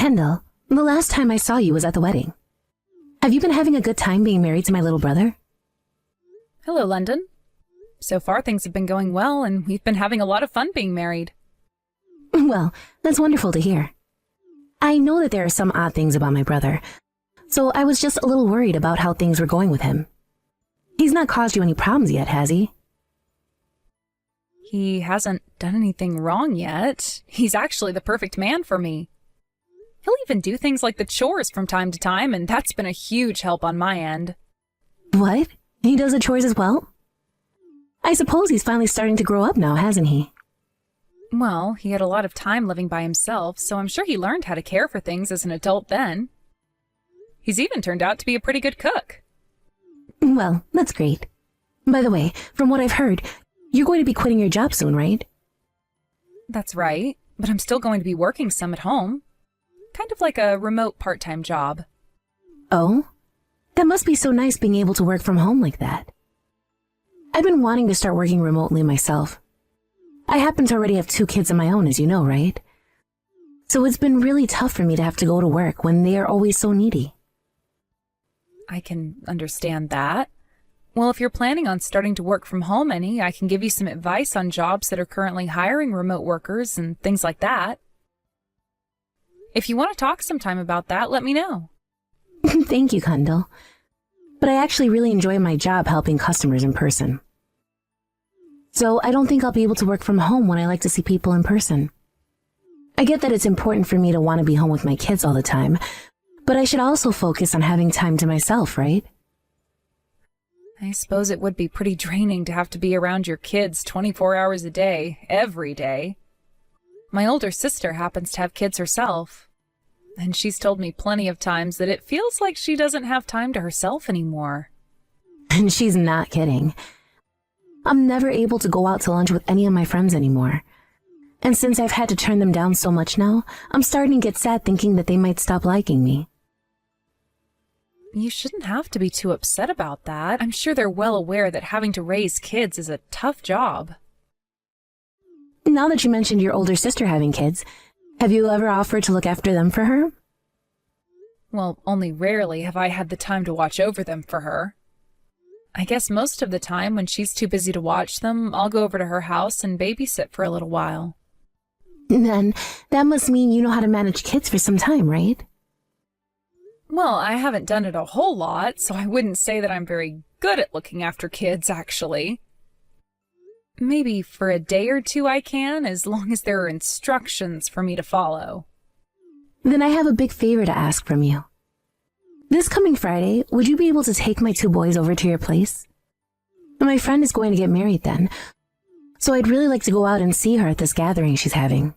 Kendall, the last time I saw you was at the wedding. Have you been having a good time being married to my little brother? Hello, London. So far, things have been going well, and we've been having a lot of fun being married. Well, that's wonderful to hear. I know that there are some odd things about my brother, so I was just a little worried about how things were going with him. He's not caused you any problems yet, has he? He hasn't done anything wrong yet. He's actually the perfect man for me. He'll even do things like the chores from time to time, and that's been a huge help on my end. What? He does the chores as well? I suppose he's finally starting to grow up now, hasn't he? Well, he had a lot of time living by himself, so I'm sure he learned how to care for things as an adult then. He's even turned out to be a pretty good cook. Well, that's great. By the way, from what I've heard, you're going to be quitting your job soon, right? That's right, but I'm still going to be working some at home. Kind of like a remote part-time job. Oh? That must be so nice being able to work from home like that. I've been wanting to start working remotely myself. I happen to already have 2 kids of my own, as you know, right? So it's been really tough for me to have to go to work when they are always so needy. I can understand that. Well, if you're planning on starting to work from home any, I can give you some advice on jobs that are currently hiring remote workers and things like that. If you want to talk sometime about that, let me know. Thank you, Kendall. But I actually really enjoy my job helping customers in person. So I don't think I'll be able to work from home when I like to see people in person. I get that it's important for me to want to be home with my kids all the time, but I should also focus on having time to myself, right? I suppose it would be pretty draining to have to be around your kids 24 hours a day, every day. My older sister happens to have kids herself, and she's told me plenty of times that it feels like she doesn't have time to herself anymore. And she's not kidding. I'm never able to go out to lunch with any of my friends anymore. And since I've had to turn them down so much now, I'm starting to get sad thinking that they might stop liking me. You shouldn't have to be too upset about that. I'm sure they're well aware that having to raise kids is a tough job. Now that you mentioned your older sister having kids, have you ever offered to look after them for her? Well, only rarely have I had the time to watch over them for her. I guess most of the time, when she's too busy to watch them, I'll go over to her house and babysit for a little while. Then, that must mean you know how to manage kids for some time, right? Well, I haven't done it a whole lot, so I wouldn't say that I'm very good at looking after kids, actually. Maybe for a day or two I can, as long as there are instructions for me to follow. Then I have a big favor to ask from you. This coming Friday, would you be able to take my 2 boys over to your place? My friend is going to get married then, so I'd really like to go out and see her at this gathering she's having.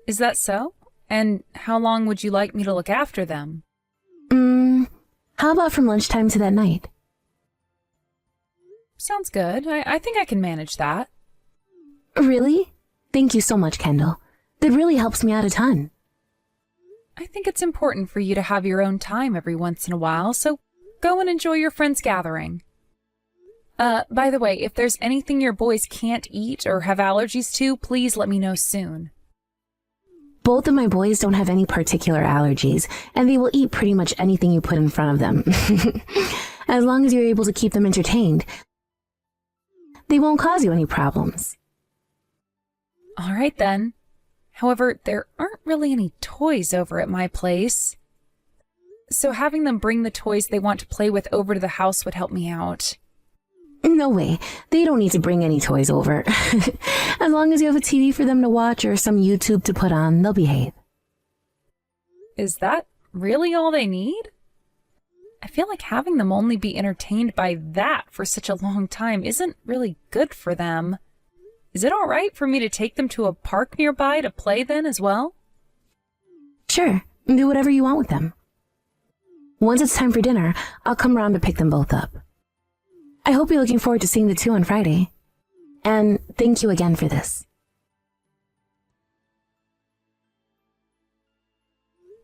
Is that so? And how long would you like me to look after them? How about from lunchtime to that night? Sounds good. I think I can manage that. Really? Thank you so much, Kendall. That really helps me out a ton. I think it's important for you to have your own time every once in a while, so go and enjoy your friend's gathering. By the way, if there's anything your boys can't eat or have allergies to, please let me know soon. Both of my boys don't have any particular allergies, and they will eat pretty much anything you put in front of them. As long as you're able to keep them entertained, they won't cause you any problems. All right, then. However, there aren't really any toys over at my place. So having them bring the toys they want to play with over to the house would help me out. No way. They don't need to bring any toys over. As long as you have a TV for them to watch or some YouTube to put on, they'll behave. Is that really all they need? I feel like having them only be entertained by that for such a long time isn't really good for them. Is it all right for me to take them to a park nearby to play then as well? Sure. Do whatever you want with them. Once it's time for dinner, I'll come around to pick them both up. I hope you're looking forward to seeing the 2 on Friday. And thank you again for this.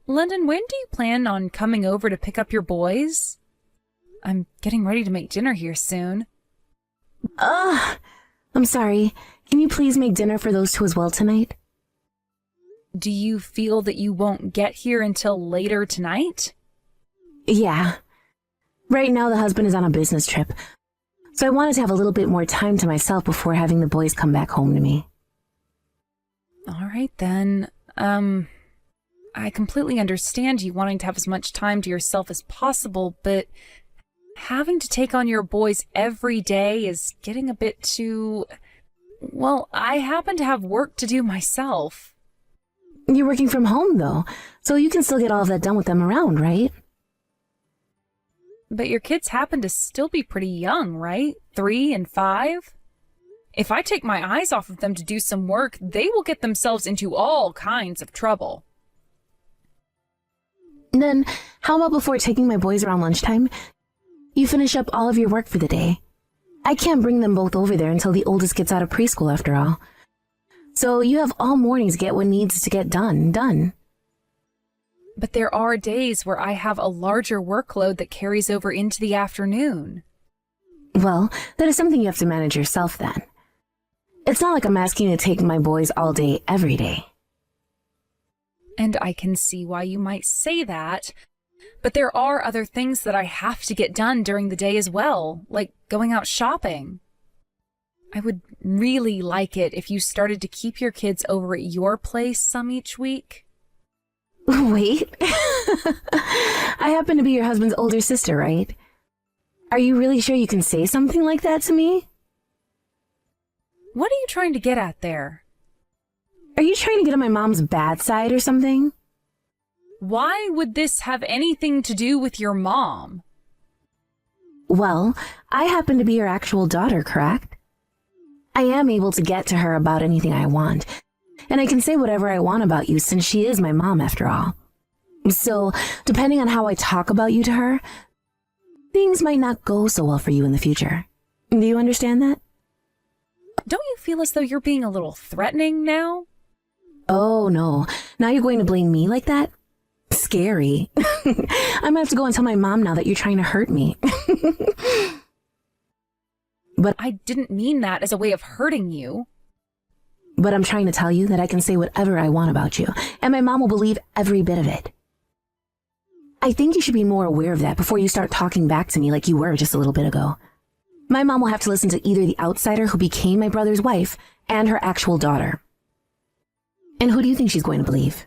London, when do you plan on coming over to pick up your boys? I'm getting ready to make dinner here soon. I'm sorry. Can you please make dinner for those 2 as well tonight? Do you feel that you won't get here until later tonight? Yeah. Right now the husband is on a business trip, so I wanted to have a little bit more time to myself before having the boys come back home to me. All right, then. I completely understand you wanting to have as much time to yourself as possible, but having to take on your boys every day is getting a bit too... Well, I happen to have work to do myself. You're working from home, though, so you can still get all of that done with them around, right? But your kids happen to still be pretty young, right? 3 and 5? If I take my eyes off of them to do some work, they will get themselves into all kinds of trouble. Then, how about before taking my boys around lunchtime, you finish up all of your work for the day? I can't bring them both over there until the oldest gets out of preschool, after all. So you have all morning to get what needs to get done. But there are days where I have a larger workload that carries over into the afternoon. Well, that is something you have to manage yourself then. It's not like I'm asking you to take my boys all day, every day. And I can see why you might say that, but there are other things that I have to get done during the day as well, like going out shopping. I would really like it if you started to keep your kids over at your place some each week. Wait. I happen to be your husband's older sister, right? Are you really sure you can say something like that to me? What are you trying to get at there? Are you trying to get on my mom's bad side or something? Why would this have anything to do with your mom? Well, I happen to be your actual daughter, correct? I am able to get to her about anything I want, and I can say whatever I want about you since she is my mom after all. So, depending on how I talk about you to her, things might not go so well for you in the future. Do you understand that? Don't you feel as though you're being a little threatening now? Oh, no. Now you're going to blame me like that? Scary. I'm gonna have to go and tell my mom now that you're trying to hurt me. But I didn't mean that as a way of hurting you. But I'm trying to tell you that I can say whatever I want about you, and my mom will believe every bit of it. I think you should be more aware of that before you start talking back to me like you were just a little bit ago. My mom will have to listen to either the outsider who became my brother's wife and her actual daughter. And who do you think she's going to believe?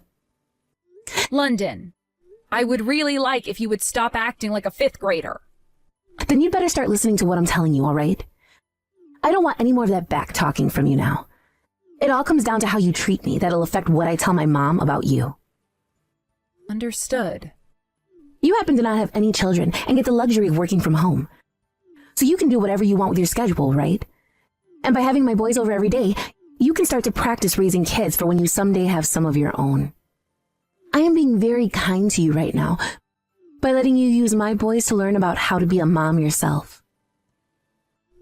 London, I would really like if you would stop acting like a 5th grader. Then you'd better start listening to what I'm telling you, all right? I don't want any more of that back-talking from you now. It all comes down to how you treat me that'll affect what I tell my mom about you. Understood. You happen to not have any children and get the luxury of working from home. So you can do whatever you want with your schedule, right? And by having my boys over every day, you can start to practice raising kids for when you someday have some of your own. I am being very kind to you right now by letting you use my boys to learn about how to be a mom yourself.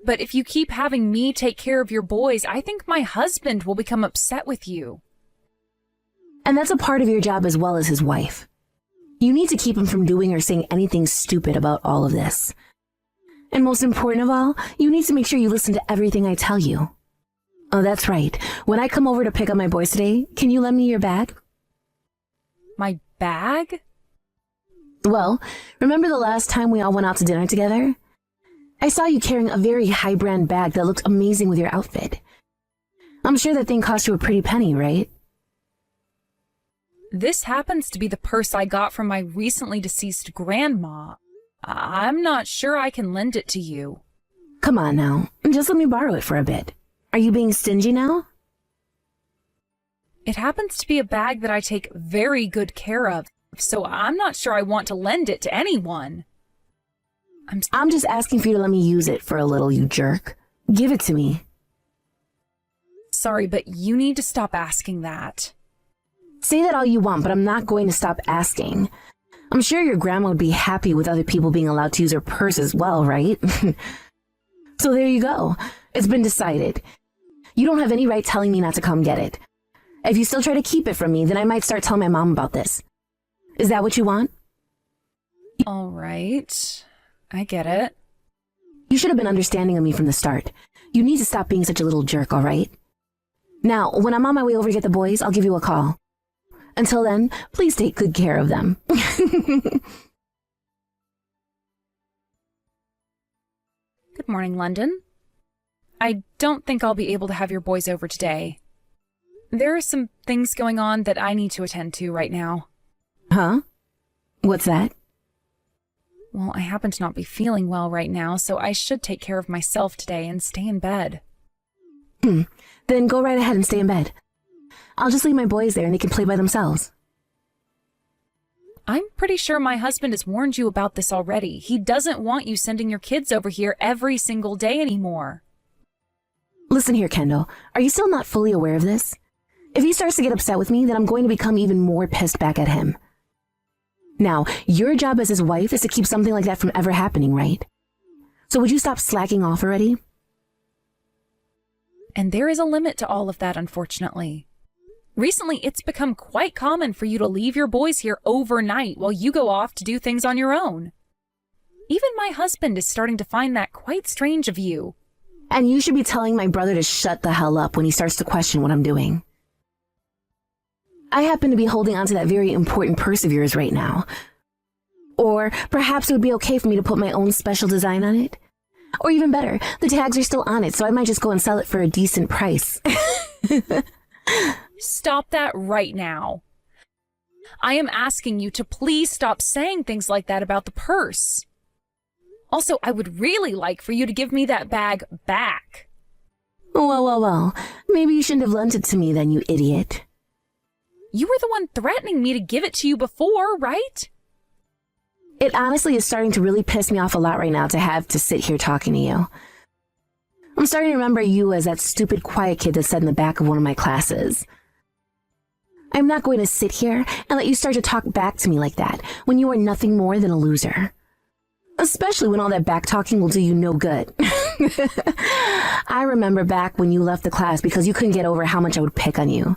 But if you keep having me take care of your boys, I think my husband will become upset with you. And that's a part of your job as well as his wife. You need to keep him from doing or saying anything stupid about all of this. And most important of all, you need to make sure you listen to everything I tell you. Oh, that's right. When I come over to pick up my boys today, can you lend me your bag? My bag? Well, remember the last time we all went out to dinner together? I saw you carrying a very high-brand bag that looked amazing with your outfit. I'm sure that thing cost you a pretty penny, right? This happens to be the purse I got from my recently deceased grandma. I'm not sure I can lend it to you. Come on now, just let me borrow it for a bit. Are you being stingy now? It happens to be a bag that I take very good care of, so I'm not sure I want to lend it to anyone. I'm just asking for you to let me use it for a little, you jerk. Give it to me. Sorry, but you need to stop asking that. Say that all you want, but I'm not going to stop asking. I'm sure your grandma would be happy with other people being allowed to use her purse as well, right? So there you go. It's been decided. You don't have any right telling me not to come get it. If you still try to keep it from me, then I might start telling my mom about this. Is that what you want? All right. I get it. You should have been understanding of me from the start. You need to stop being such a little jerk, all right? Now, when I'm on my way over to get the boys, I'll give you a call. Until then, please take good care of them. Good morning, London. I don't think I'll be able to have your boys over today. There are some things going on that I need to attend to right now. Huh? What's that? Well, I happen to not be feeling well right now, so I should take care of myself today and stay in bed. Then go right ahead and stay in bed. I'll just leave my boys there and they can play by themselves. I'm pretty sure my husband has warned you about this already. He doesn't want you sending your kids over here every single day anymore. Listen here, Kendall. Are you still not fully aware of this? If he starts to get upset with me, then I'm going to become even more pissed back at him. Now, your job as his wife is to keep something like that from ever happening, right? So would you stop slacking off already? And there is a limit to all of that, unfortunately. Recently, it's become quite common for you to leave your boys here overnight while you go off to do things on your own. Even my husband is starting to find that quite strange of you. And you should be telling my brother to shut the hell up when he starts to question what I'm doing. I happen to be holding on to that very important purse of yours right now. Or perhaps it would be okay for me to put my own special design on it. Or even better, the tags are still on it, so I might just go and sell it for a decent price. Stop that right now. I am asking you to please stop saying things like that about the purse. Also, I would really like for you to give me that bag back. Well. Maybe you shouldn't have lent it to me then, you idiot. You were the one threatening me to give it to you before, right? It honestly is starting to really piss me off a lot right now to have to sit here talking to you. I'm starting to remember you as that stupid quiet kid that sat in the back of one of my classes. I'm not going to sit here and let you start to talk back to me like that when you are nothing more than a loser. Especially when all that back talking will do you no good. I remember back when you left the class because you couldn't get over how much I would pick on you.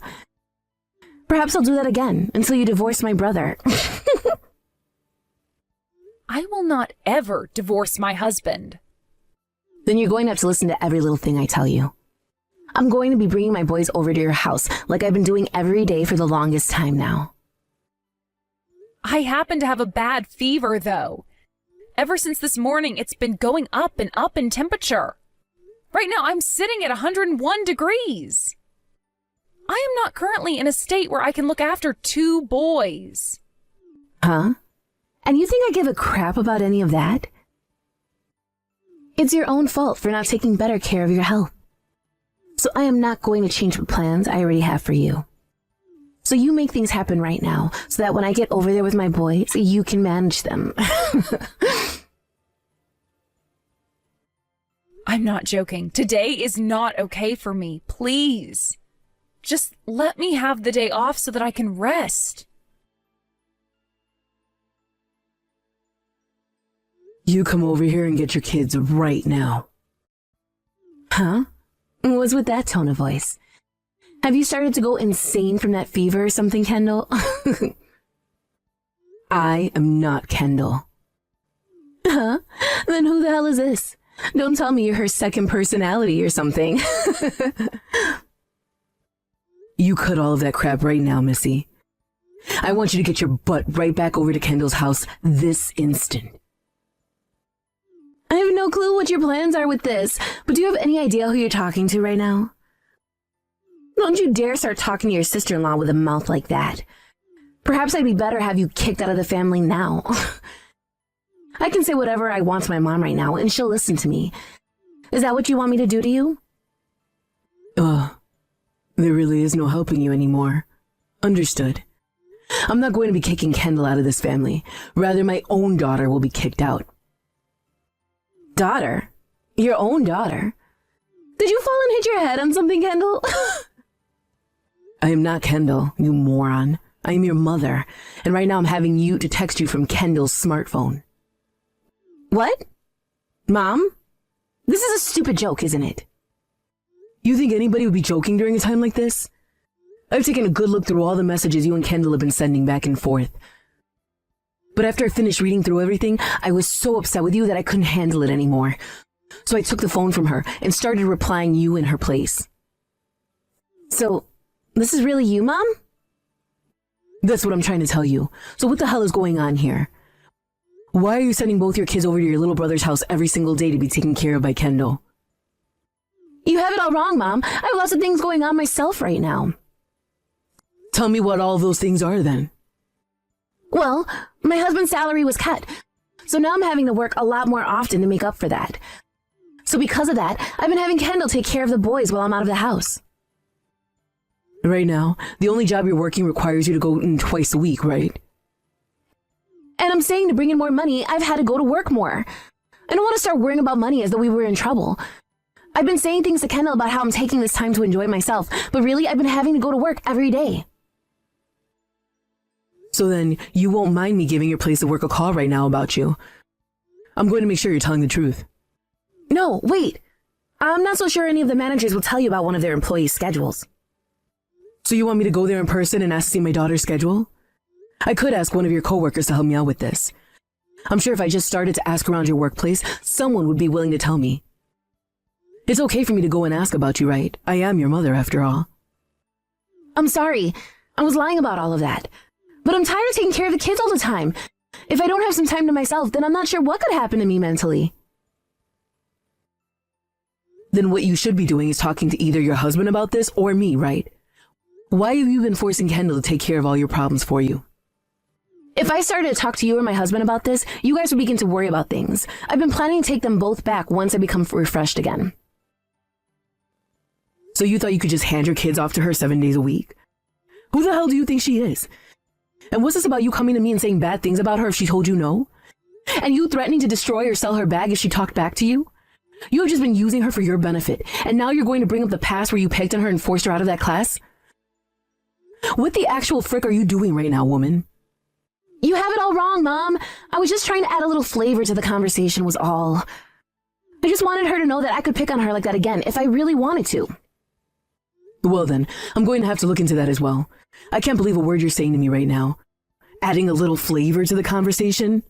Perhaps I'll do that again until you divorce my brother. I will not ever divorce my husband. Then you're going to have to listen to every little thing I tell you. I'm going to be bringing my boys over to your house like I've been doing every day for the longest time now. I happen to have a bad fever, though. Ever since this morning, it's been going up and up in temperature. Right now, I'm sitting at 101 degrees. I am not currently in a state where I can look after 2 boys. Huh? And you think I give a crap about any of that? It's your own fault for not taking better care of your health. So I am not going to change the plans I already have for you. So you make things happen right now so that when I get over there with my boys, you can manage them. I'm not joking. Today is not okay for me. Please. Just let me have the day off so that I can rest. You come over here and get your kids right now. Huh? What's with that tone of voice? Have you started to go insane from that fever or something, Kendall? I am not Kendall. Huh? Then who the hell is this? Don't tell me you're her second personality or something. You cut all of that crap right now, Missy. I want you to get your butt right back over to Kendall's house this instant. I have no clue what your plans are with this, but do you have any idea who you're talking to right now? Don't you dare start talking to your sister-in-law with a mouth like that. Perhaps I'd be better have you kicked out of the family now. I can say whatever I want to my mom right now, and she'll listen to me. Is that what you want me to do to you? There really is no helping you anymore. Understood. I'm not going to be kicking Kendall out of this family. Rather, my own daughter will be kicked out. Daughter? Your own daughter? Did you fall and hit your head on something, Kendall? I am not Kendall, you moron. I am your mother, and right now I'm having you to text you from Kendall's smartphone. What? Mom? This is a stupid joke, isn't it? You think anybody would be joking during a time like this? I've taken a good look through all the messages you and Kendall have been sending back and forth. But after I finished reading through everything, I was so upset with you that I couldn't handle it anymore. So I took the phone from her and started replying you in her place. So, this is really you, Mom? That's what I'm trying to tell you. So what the hell is going on here? Why are you sending both your kids over to your little brother's house every single day to be taken care of by Kendall? You have it all wrong, Mom. I have lots of things going on myself right now. Tell me what all of those things are then. Well, my husband's salary was cut, so now I'm having to work a lot more often to make up for that. So because of that, I've been having Kendall take care of the boys while I'm out of the house. Right now, the only job you're working requires you to go in twice a week, right? And I'm saying to bring in more money, I've had to go to work more. I don't want to start worrying about money as though we were in trouble. I've been saying things to Kendall about how I'm taking this time to enjoy myself, but really, I've been having to go to work every day. So then, you won't mind me giving your place of work a call right now about you. I'm going to make sure you're telling the truth. No, wait. I'm not so sure any of the managers will tell you about one of their employees' schedules. So you want me to go there in person and ask to see my daughter's schedule? I could ask one of your coworkers to help me out with this. I'm sure if I just started to ask around your workplace, someone would be willing to tell me. It's okay for me to go and ask about you, right? I am your mother, after all. I'm sorry. I was lying about all of that. But I'm tired of taking care of the kids all the time. If I don't have some time to myself, then I'm not sure what could happen to me mentally. Then what you should be doing is talking to either your husband about this or me, right? Why have you been forcing Kendall to take care of all your problems for you? If I started to talk to you or my husband about this, you guys would begin to worry about things. I've been planning to take them both back once I become refreshed again. So you thought you could just hand your kids off to her 7 days a week? Who the hell do you think she is? And what's this about you coming to me and saying bad things about her if she told you no? And you threatening to destroy or sell her bag if she talked back to you? You have just been using her for your benefit, and now you're going to bring up the past where you pegged on her and forced her out of that class? What the actual frick are you doing right now, woman? You have it all wrong, Mom. I was just trying to add a little flavor to the conversation was all. I just wanted her to know that I could pick on her like that again if I really wanted to. Well then, I'm going to have to look into that as well. I can't believe a word you're saying to me right now. Adding a little flavor to the conversation?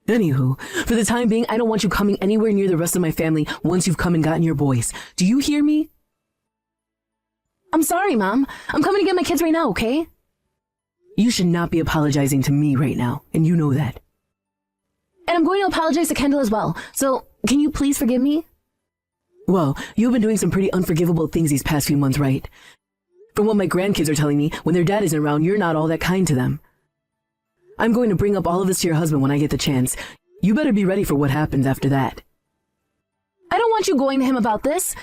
Anywho, for the time being, I don't want you coming anywhere near the rest of my family once you've come and gotten your boys. Do you hear me? I'm sorry, Mom. I'm coming to get my kids right now, okay? You should not be apologizing to me right now, and you know that. And I'm going to apologize to Kendall as well, so can you please forgive me? Well, you've been doing some pretty unforgivable things these past few months, right? From what my grandkids are telling me, when their dad isn't around, you're not all that kind to them. I'm going to bring up all of this to your husband when I get the chance. You better be ready for what happens after that. I don't want you going to him about this.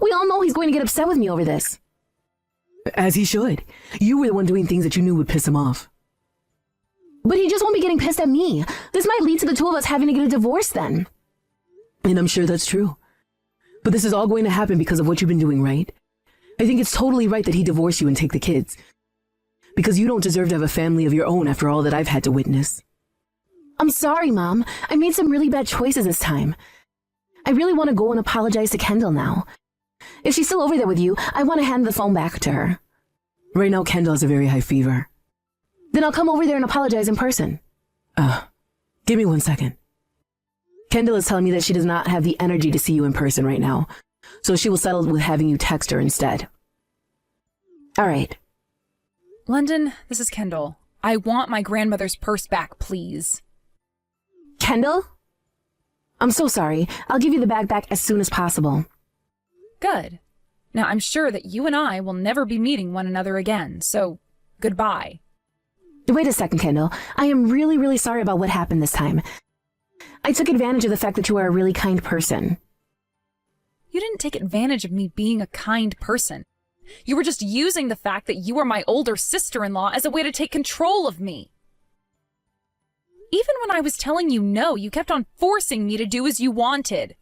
We all know he's going to get upset with me over this. As he should. You were the one doing things that you knew would piss him off. But he just won't be getting pissed at me. This might lead to the two of us having to get a divorce then. And I'm sure that's true. But this is all going to happen because of what you've been doing, right? I think it's totally right that he divorce you and take the kids. Because you don't deserve to have a family of your own after all that I've had to witness. I'm sorry, Mom. I made some really bad choices this time. I really want to go and apologize to Kendall now. If she's still over there with you, I want to hand the phone back to her. Right now, Kendall has a very high fever. Then I'll come over there and apologize in person. Give me 1 second. Kendall is telling me that she does not have the energy to see you in person right now, so she will settle with having you text her instead. All right. London, this is Kendall. I want my grandmother's purse back, please. Kendall? I'm so sorry. I'll give you the bag back as soon as possible. Good. Now, I'm sure that you and I will never be meeting one another again, so goodbye. Wait a second, Kendall. I am really, really sorry about what happened this time. I took advantage of the fact that you are a really kind person. You didn't take advantage of me being a kind person. You were just using the fact that you are my older sister-in-law as a way to take control of me. Even when I was telling you no, you kept on forcing me to do as you wanted.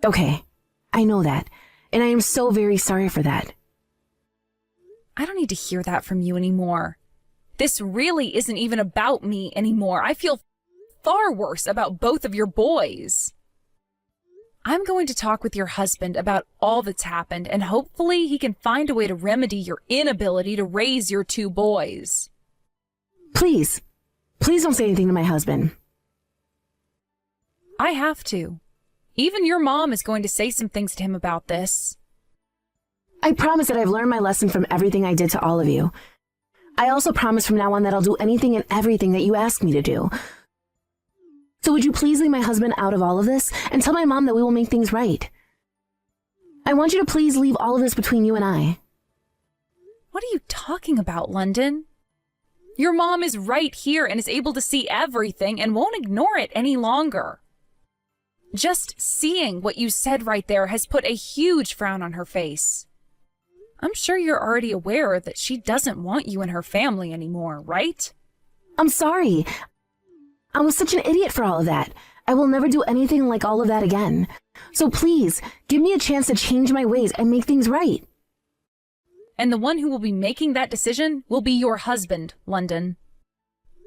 Okay, I know that, and I am so very sorry for that. I don't need to hear that from you anymore. This really isn't even about me anymore. I feel far worse about both of your boys. I'm going to talk with your husband about all that's happened, and hopefully he can find a way to remedy your inability to raise your two boys. Please don't say anything to my husband. I have to. Even your mom is going to say some things to him about this. I promise that I've learned my lesson from everything I did to all of you. I also promise from now on that I'll do anything and everything that you ask me to do. So would you please leave my husband out of all of this and tell my mom that we will make things right? I want you to please leave all of this between you and I. What are you talking about, London? Your mom is right here and is able to see everything and won't ignore it any longer. Just seeing what you said right there has put a huge frown on her face. I'm sure you're already aware that she doesn't want you in her family anymore, right? I'm sorry. I was such an idiot for all of that. I will never do anything like all of that again. So please, give me a chance to change my ways and make things right. And the one who will be making that decision will be your husband, London.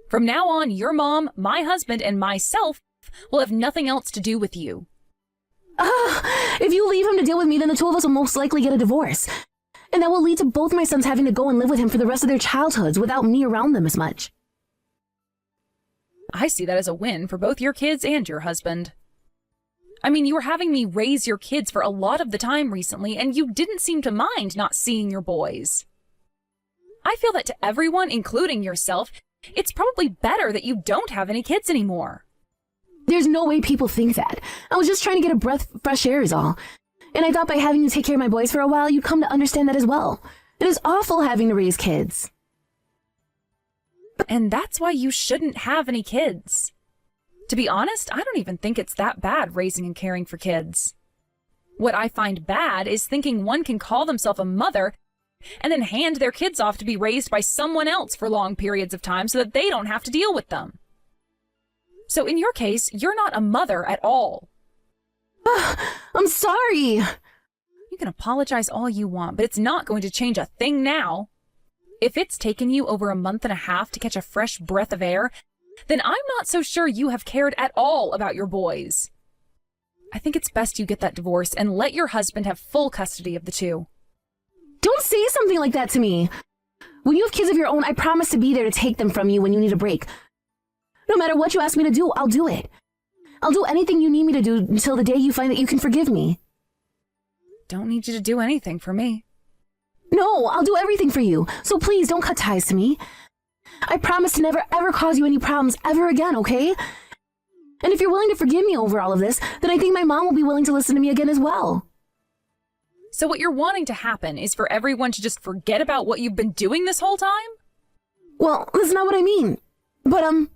From now on, your mom, my husband, and myself will have nothing else to do with you. If you leave him to deal with me, then the two of us will most likely get a divorce. And that will lead to both my sons having to go and live with him for the rest of their childhoods without me around them as much. I see that as a win for both your kids and your husband. I mean, you were having me raise your kids for a lot of the time recently, and you didn't seem to mind not seeing your boys. I feel that to everyone, including yourself, it's probably better that you don't have any kids anymore. There's no way people think that. I was just trying to get a breath of fresh air is all. And I thought by having you take care of my boys for a while, you'd come to understand that as well. It is awful having to raise kids. And that's why you shouldn't have any kids. To be honest, I don't even think it's that bad raising and caring for kids. What I find bad is thinking one can call themselves a mother and then hand their kids off to be raised by someone else for long periods of time so that they don't have to deal with them. So in your case, you're not a mother at all. I'm sorry. You can apologize all you want, but it's not going to change a thing now. If it's taken you over a month and a half to catch a fresh breath of air, then I'm not so sure you have cared at all about your boys. I think it's best you get that divorce and let your husband have full custody of the two. Don't say something like that to me. When you have kids of your own, I promise to be there to take them from you when you need a break. No matter what you ask me to do, I'll do it. I'll do anything you need me to do until the day you find that you can forgive me. Don't need you to do anything for me. No, I'll do everything for you. So please don't cut ties to me. I promise to never ever cause you any problems ever again, okay? And if you're willing to forgive me over all of this, then I think my mom will be willing to listen to me again as well. So what you're wanting to happen is for everyone to just forget about what you've been doing this whole time? Well, that's not what I mean. But,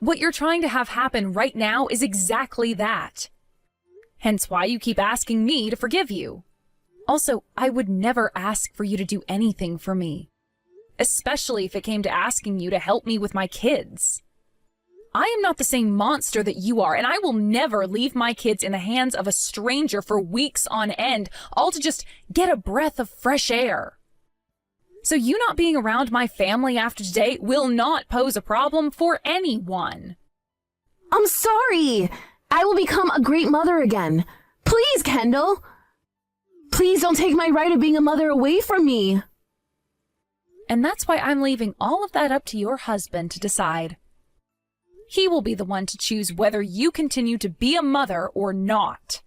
What you're trying to have happen right now is exactly that. Hence why you keep asking me to forgive you. Also, I would never ask for you to do anything for me, especially if it came to asking you to help me with my kids. I am not the same monster that you are, and I will never leave my kids in the hands of a stranger for weeks on end, all to just get a breath of fresh air. So you not being around my family after today will not pose a problem for anyone. I'm sorry. I will become a great mother again. Please, Kendall. Please don't take my right of being a mother away from me. And that's why I'm leaving all of that up to your husband to decide. He will be the one to choose whether you continue to be a mother or not.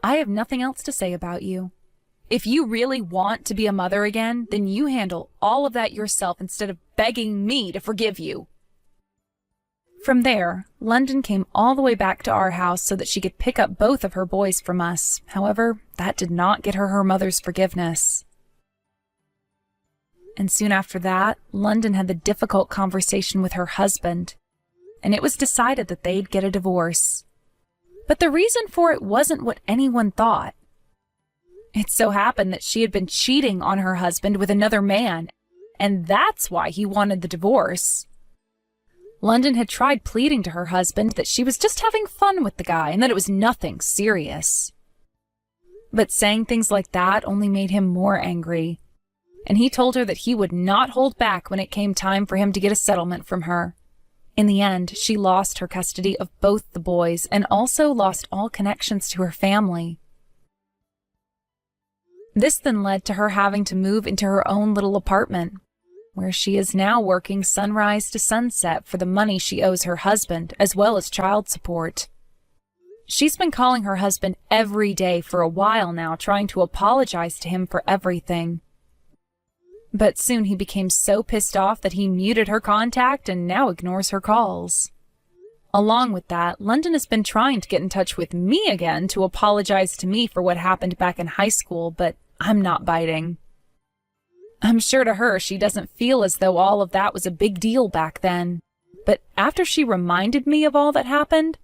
I have nothing else to say about you. If you really want to be a mother again, then you handle all of that yourself instead of begging me to forgive you. From there, London came all the way back to our house so that she could pick up both of her boys from us. However, that did not get her mother's forgiveness. And soon after that, London had the difficult conversation with her husband, and it was decided that they'd get a divorce. But the reason for it wasn't what anyone thought. It so happened that she had been cheating on her husband with another man, and that's why he wanted the divorce. London had tried pleading to her husband that she was just having fun with the guy and that it was nothing serious. But saying things like that only made him more angry, and he told her that he would not hold back when it came time for him to get a settlement from her. In the end, she lost her custody of both the boys and also lost all connections to her family. This then led to her having to move into her own little apartment, where she is now working sunrise to sunset for the money she owes her husband, as well as child support. She's been calling her husband every day for a while now, trying to apologize to him for everything. But soon he became so pissed off that he muted her contact and now ignores her calls. Along with that, London has been trying to get in touch with me again to apologize to me for what happened back in high school, but I'm not biting. I'm sure to her she doesn't feel as though all of that was a big deal back then. But after she reminded me of all that happened,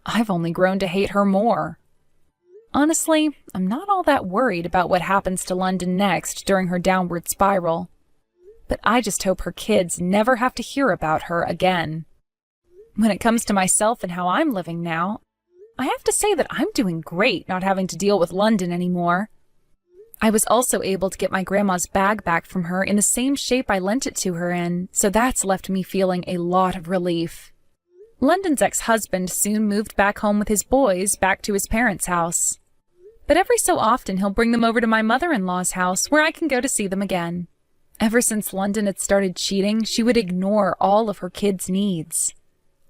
I've only grown to hate her more. Honestly, I'm not all that worried about what happens to London next during her downward spiral. But I just hope her kids never have to hear about her again. When it comes to myself and how I'm living now, I have to say that I'm doing great not having to deal with London anymore. I was also able to get my grandma's bag back from her in the same shape I lent it to her in, so that's left me feeling a lot of relief. London's ex-husband soon moved back home with his boys back to his parents' house. But every so often he'll bring them over to my mother-in-law's house where I can go to see them again. Ever since London had started cheating, she would ignore all of her kids' needs,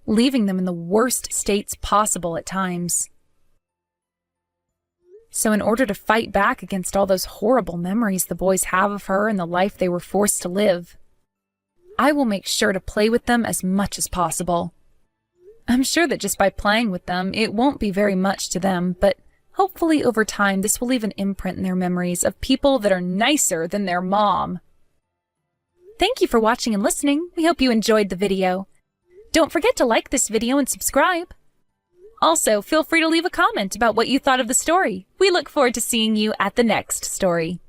leaving them in the worst states possible at times. So in order to fight back against all those horrible memories the boys have of her and the life they were forced to live, I will make sure to play with them as much as possible. I'm sure that just by playing with them, it won't be very much to them, but hopefully over time this will leave an imprint in their memories of people that are nicer than their mom. Thank you for watching and listening. We hope you enjoyed the video. Don't forget to like this video and subscribe. Also, feel free to leave a comment about what you thought of the story. We look forward to seeing you at the next story.